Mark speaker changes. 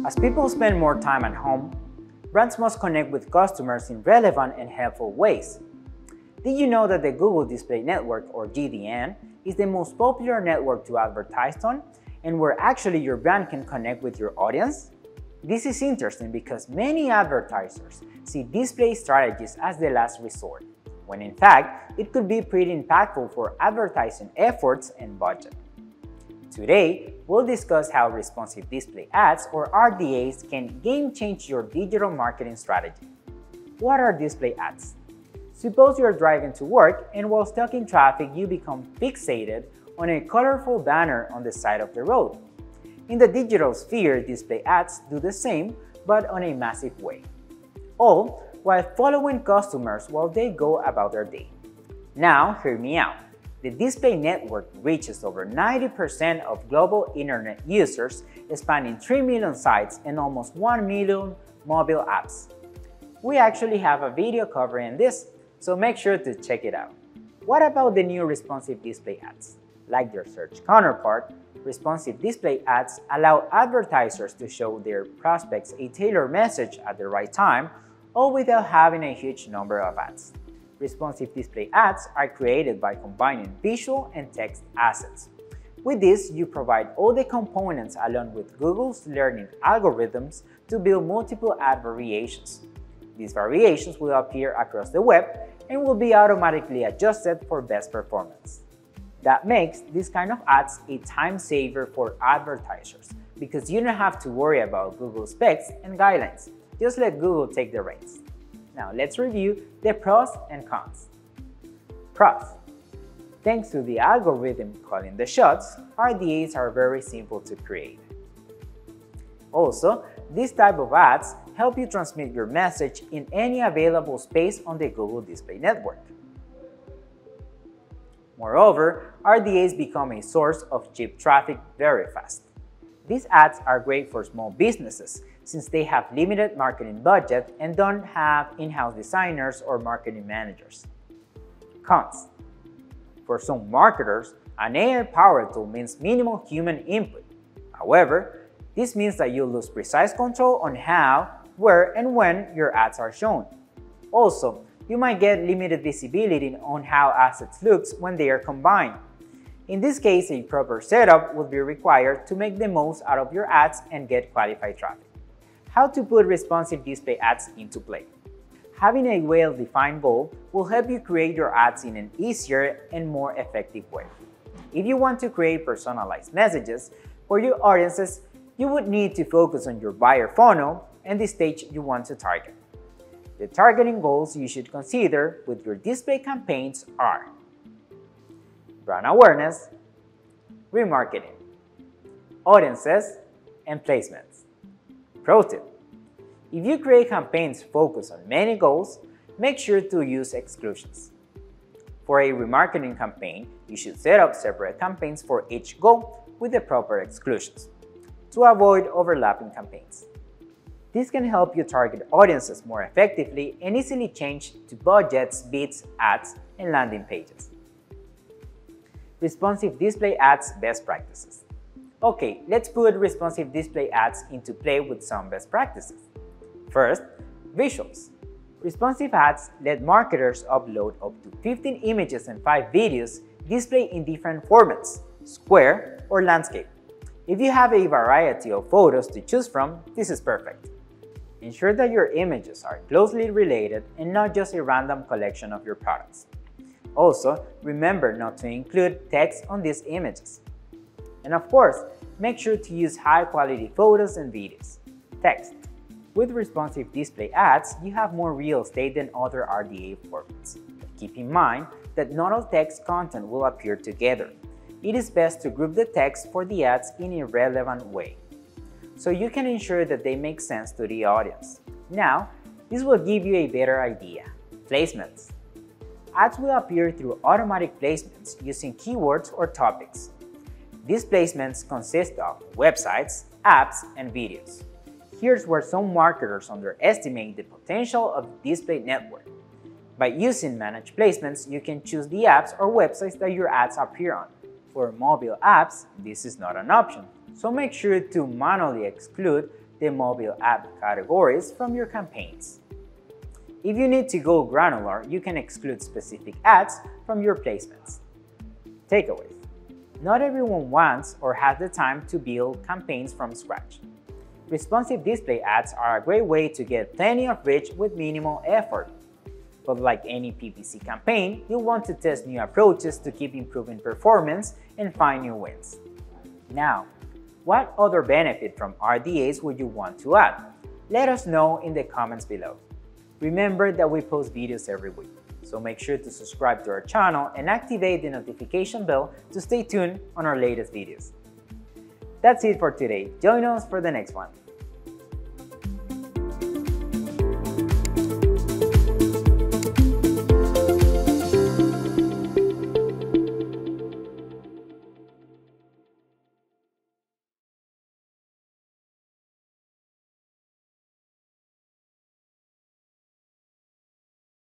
Speaker 1: As people spend more time at home, brands must connect with customers in relevant and helpful ways. Did you know that the Google Display Network, or GDN, is the most popular network to advertise on, and where actually your brand can connect with your audience? This is interesting because many advertisers see display strategies as the last resort, when in fact, it could be pretty impactful for advertising efforts and budget. Today, we'll discuss how responsive display ads, or RDAs, can game-change your digital marketing strategy. What are display ads? Suppose you're driving to work and while stuck in traffic, you become fixated on a colorful banner on the side of the road. In the digital sphere, display ads do the same, but on a massive way. All while following customers while they go about their day. Now, hear me out. The display network reaches over 90% of global internet users, spanning 3 million sites and almost 1 million mobile apps. We actually have a video covering this, so make sure to check it out. What about the new responsive display ads? Like their search counterpart, responsive display ads allow advertisers to show their prospects a tailored message at the right time, all without having a huge number of ads. Responsive display ads are created by combining visual and text assets. With this, you provide all the components along with Google's learning algorithms to build multiple ad variations. These variations will appear across the web and will be automatically adjusted for best performance. That makes this kind of ads a time saver for advertisers because you don't have to worry about Google specs and guidelines. Just let Google take the reins. Now let's review the pros and cons. Pros. Thanks to the algorithm calling the shots, RDAs are very simple to create. Also, this type of ads help you transmit your message in any available space on the Google Display Network. Moreover, RDAs become a source of cheap traffic very fast. These ads are great for small businesses since they have limited marketing budget and don't have in-house designers or marketing managers. Cons. For some marketers, an AI-powered tool means minimal human input. However, this means that you'll lose precise control on how, where, and when your ads are shown. Also, you might get limited visibility on how assets look when they are combined. In this case, a proper setup would be required to make the most out of your ads and get qualified traffic. How to put responsive display ads into play. Having a well-defined goal will help you create your ads in an easier and more effective way. If you want to create personalized messages for your audiences, you would need to focus on your buyer funnel and the stage you want to target. The targeting goals you should consider with your display campaigns are brand awareness, remarketing, audiences, and placements. Pro tip: if you create campaigns focused on many goals, make sure to use exclusions. For a remarketing campaign, you should set up separate campaigns for each goal with the proper exclusions to avoid overlapping campaigns. This can help you target audiences more effectively and easily change to budgets, bids, ads, and landing pages. Responsive display ads best practices. Okay, let's put responsive display ads into play with some best practices. First, visuals. Responsive ads let marketers upload up to 15 images and 5 videos displayed in different formats, square or landscape. If you have a variety of photos to choose from, this is perfect. Ensure that your images are closely related and not just a random collection of your products. Also, remember not to include text on these images. And of course, make sure to use high-quality photos and videos. Text. With responsive display ads, you have more real estate than other RDA formats. But keep in mind that not all text content will appear together. It is best to group the text for the ads in a relevant way, so you can ensure that they make sense to the audience. Now, this will give you a better idea. Placements. Ads will appear through automatic placements using keywords or topics. These placements consist of websites, apps, and videos. Here's where some marketers underestimate the potential of the display network. By using managed placements, you can choose the apps or websites that your ads appear on. For mobile apps, this is not an option, so make sure to manually exclude the mobile app categories from your campaigns. If you need to go granular, you can exclude specific ads from your placements. Takeaways. Not everyone wants or has the time to build campaigns from scratch. Responsive display ads are a great way to get plenty of reach with minimal effort. But like any PPC campaign, you'll want to test new approaches to keep improving performance and find new wins. Now, what other benefit from RDAs would you want to add? Let us know in the comments below. Remember that we post videos every week, so make sure to subscribe to our channel and activate the notification bell to stay tuned on our latest videos. That's it for today. Join us for the next one.